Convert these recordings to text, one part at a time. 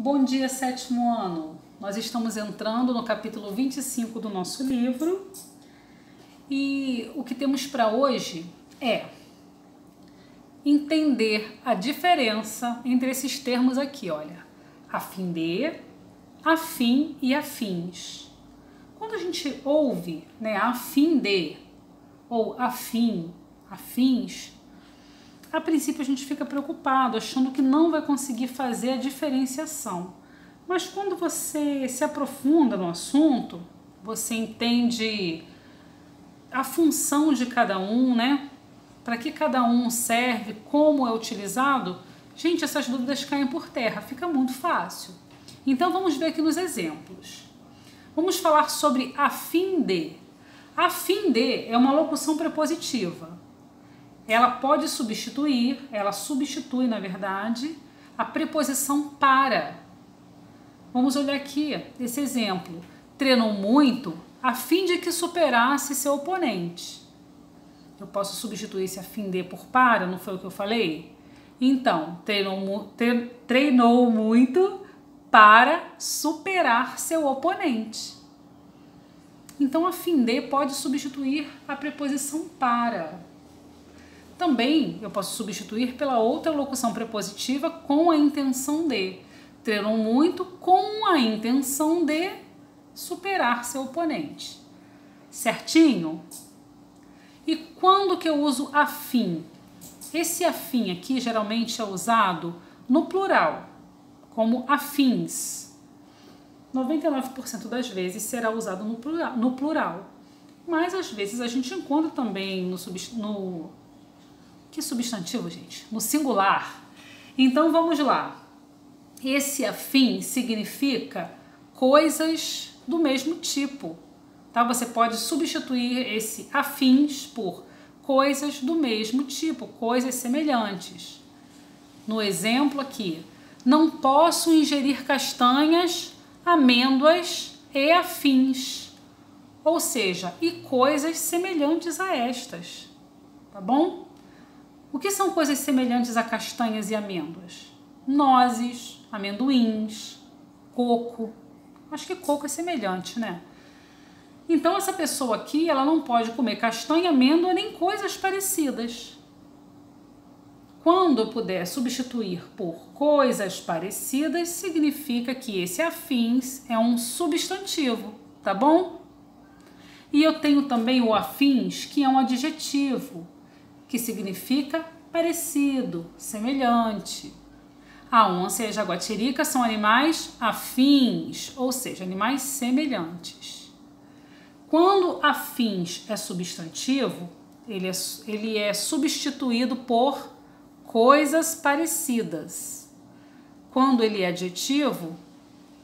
Bom dia, sétimo ano! Nós estamos entrando no capítulo 25 do nosso livro e o que temos para hoje é entender a diferença entre esses termos aqui, olha, a fim de, afim e afins. Quando a gente ouve, né, a fim de ou afim, afins, a princípio a gente fica preocupado, achando que não vai conseguir fazer a diferenciação. Mas quando você se aprofunda no assunto, você entende a função de cada um, né? Para que cada um serve, como é utilizado, gente, essas dúvidas caem por terra, fica muito fácil. Então vamos ver aqui nos exemplos. Vamos falar sobre a fim de. A fim de é uma locução prepositiva. Ela pode substituir, ela substitui, na verdade, a preposição para. Vamos olhar aqui esse exemplo. Treinou muito a fim de que superasse seu oponente. Eu posso substituir esse a fim de por para, não foi o que eu falei? Então, treinou muito para superar seu oponente. Então, a fim de pode substituir a preposição para. Também eu posso substituir pela outra locução prepositiva com a intenção de. Treinou muito com a intenção de superar seu oponente. Certinho? E quando que eu uso afim? Esse afim aqui geralmente é usado no plural, como afins. 99% das vezes será usado no plural. Mas às vezes a gente encontra também no que substantivo, gente? No singular. Então vamos lá. Esse afim significa coisas do mesmo tipo. Tá? Você pode substituir esse afins por coisas do mesmo tipo, coisas semelhantes. No exemplo aqui, não posso ingerir castanhas, amêndoas e afins. Ou seja, e coisas semelhantes a estas. Tá bom? O que são coisas semelhantes a castanhas e amêndoas? Nozes, amendoins, coco. Acho que coco é semelhante, né? Então essa pessoa aqui, ela não pode comer castanha, amêndoa, nem coisas parecidas. Quando eu puder substituir por coisas parecidas, significa que esse afins é um substantivo, tá bom? E eu tenho também o afins, que é um adjetivo, que significa parecido, semelhante. A onça e a jaguatirica são animais afins, ou seja, animais semelhantes. Quando afins é substantivo, ele é substituído por coisas parecidas. Quando ele é adjetivo,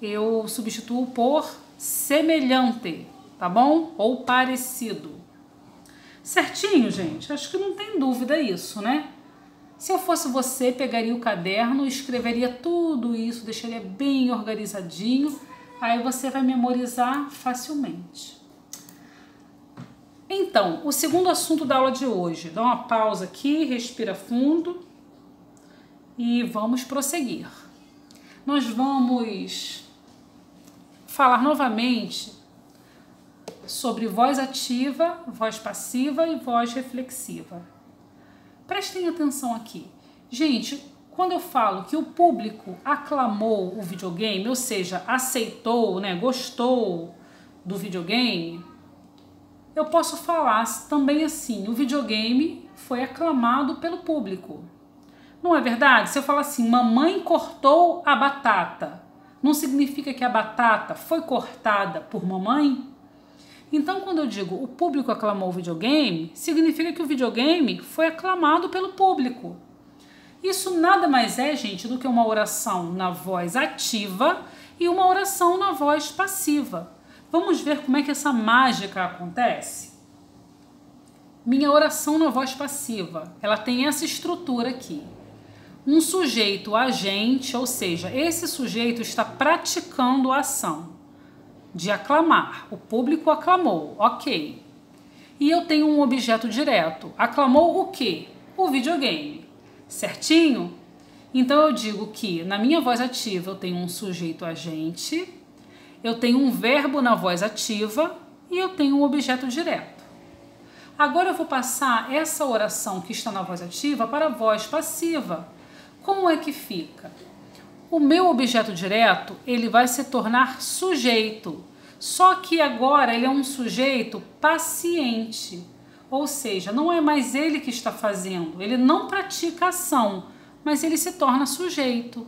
eu substituo por semelhante, tá bom? Ou parecido. Certinho, gente? Acho que não tem dúvida isso, né? Se eu fosse você, pegaria o caderno, escreveria tudo isso, deixaria bem organizadinho, aí você vai memorizar facilmente. Então, o segundo assunto da aula de hoje. Dá uma pausa aqui, respira fundo e vamos prosseguir. Nós vamos falar novamente sobre voz ativa, voz passiva e voz reflexiva. Prestem atenção aqui. Gente, quando eu falo que o público aclamou o videogame, ou seja, aceitou, né, gostou do videogame, eu posso falar também assim, o videogame foi aclamado pelo público. Não é verdade? Se eu falar assim, mamãe cortou a batata, não significa que a batata foi cortada por mamãe? Então, quando eu digo o público aclamou o videogame, significa que o videogame foi aclamado pelo público. Isso nada mais é, gente, do que uma oração na voz ativa e uma oração na voz passiva. Vamos ver como é que essa mágica acontece? Minha oração na voz passiva, ela tem essa estrutura aqui. Um sujeito agente, ou seja, esse sujeito está praticando a ação de aclamar. O público aclamou, ok. E eu tenho um objeto direto. Aclamou o quê? O videogame. Certinho? Então eu digo que na minha voz ativa eu tenho um sujeito agente, eu tenho um verbo na voz ativa e eu tenho um objeto direto. Agora eu vou passar essa oração que está na voz ativa para a voz passiva. Como é que fica? O meu objeto direto, ele vai se tornar sujeito. Só que agora ele é um sujeito paciente. Ou seja, não é mais ele que está fazendo, ele não pratica ação, mas ele se torna sujeito.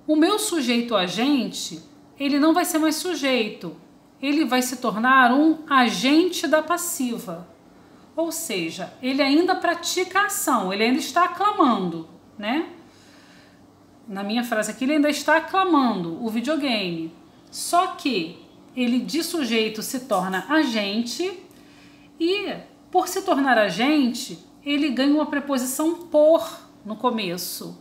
O meu sujeito agente, ele não vai ser mais sujeito, ele vai se tornar um agente da passiva. Ou seja, ele ainda pratica a ação, ele ainda está aclamando, né? Na minha frase aqui, ele ainda está aclamando o videogame. Só que ele de sujeito se torna agente e, por se tornar agente, ele ganha uma preposição por no começo.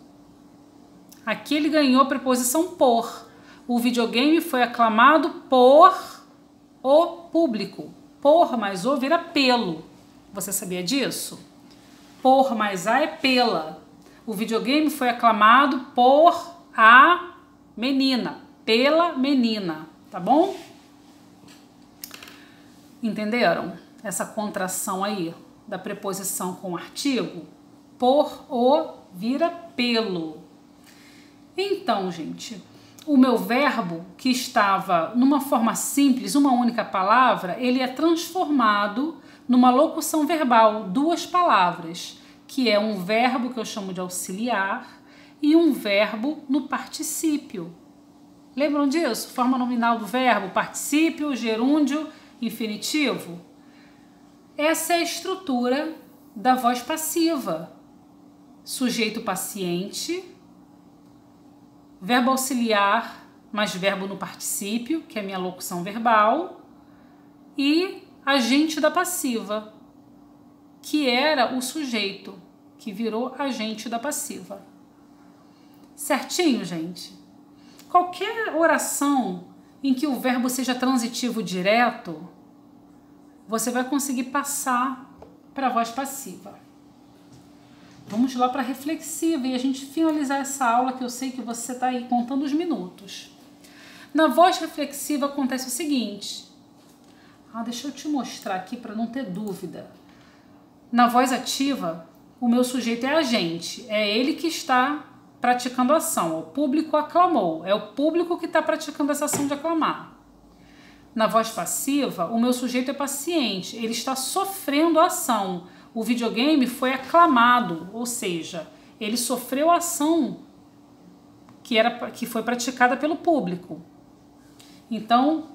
Aqui ele ganhou a preposição por. O videogame foi aclamado por o público. Por mais o vira pelo. Você sabia disso? Por mais a é pela. O videogame foi aclamado por a menina. Pela menina. Tá bom? Entenderam? Essa contração aí da preposição com artigo. Por o vira pelo. Então, gente, o meu verbo, que estava numa forma simples, uma única palavra, ele é transformado numa locução verbal, duas palavras, que é um verbo que eu chamo de auxiliar e um verbo no particípio. Lembram disso? Forma nominal do verbo, particípio, gerúndio, infinitivo. Essa é a estrutura da voz passiva. Sujeito paciente, verbo auxiliar mais verbo no particípio, que é a minha locução verbal, e agente da passiva, que era o sujeito, que virou agente da passiva. Certinho, gente? Qualquer oração em que o verbo seja transitivo direto, você vai conseguir passar para a voz passiva. Vamos lá para a reflexiva e a gente finalizar essa aula, que eu sei que você está aí contando os minutos. Na voz reflexiva acontece o seguinte. Deixa eu te mostrar aqui para não ter dúvida. Na voz ativa, o meu sujeito é agente. É ele que está praticando a ação. O público aclamou. É o público que está praticando essa ação de aclamar. Na voz passiva, o meu sujeito é paciente. Ele está sofrendo a ação. O videogame foi aclamado, ou seja, ele sofreu a ação que foi praticada pelo público. Então,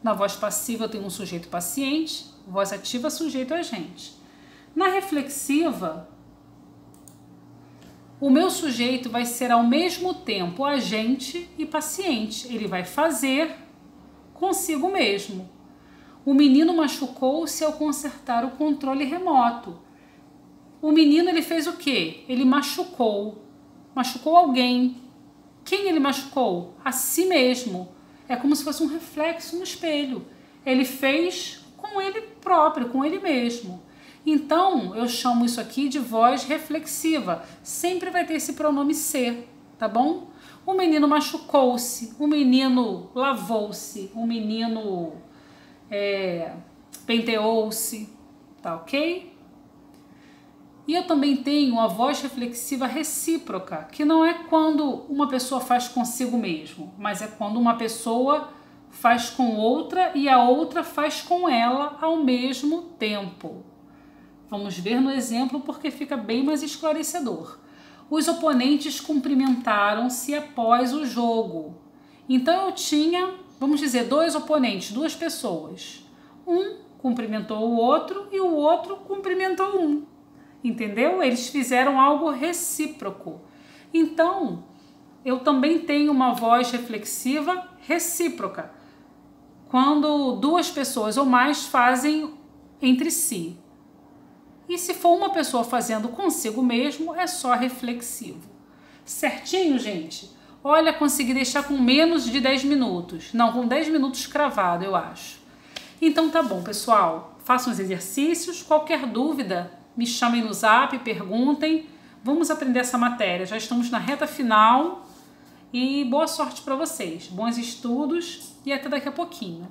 na voz passiva eu tenho um sujeito paciente, voz ativa, sujeito agente. Na reflexiva, o meu sujeito vai ser ao mesmo tempo agente e paciente. Ele vai fazer consigo mesmo. O menino machucou-se ao consertar o controle remoto. O menino, ele fez o quê? Ele machucou alguém. Quem ele machucou? A si mesmo. É como se fosse um reflexo no espelho. Ele fez com ele próprio, com ele mesmo. Então, eu chamo isso aqui de voz reflexiva. Sempre vai ter esse pronome ser, tá bom? O menino machucou-se, o menino lavou-se, o menino penteou-se, tá ok? E eu também tenho a voz reflexiva recíproca, que não é quando uma pessoa faz consigo mesmo, mas é quando uma pessoa faz com outra e a outra faz com ela ao mesmo tempo. Vamos ver no exemplo porque fica bem mais esclarecedor. Os oponentes cumprimentaram-se após o jogo. Então eu tinha, vamos dizer, dois oponentes, duas pessoas. Um cumprimentou o outro e o outro cumprimentou um. Entendeu? Eles fizeram algo recíproco. Então, eu também tenho uma voz reflexiva recíproca, quando duas pessoas ou mais fazem entre si. E se for uma pessoa fazendo consigo mesmo, é só reflexivo. Certinho, gente? Olha, consegui deixar com menos de 10 minutos. Não, com 10 minutos cravado, eu acho. Então tá bom, pessoal. Façam os exercícios. Qualquer dúvida, me chamem no zap, perguntem. Vamos aprender essa matéria. Já estamos na reta final e boa sorte para vocês. Bons estudos e até daqui a pouquinho.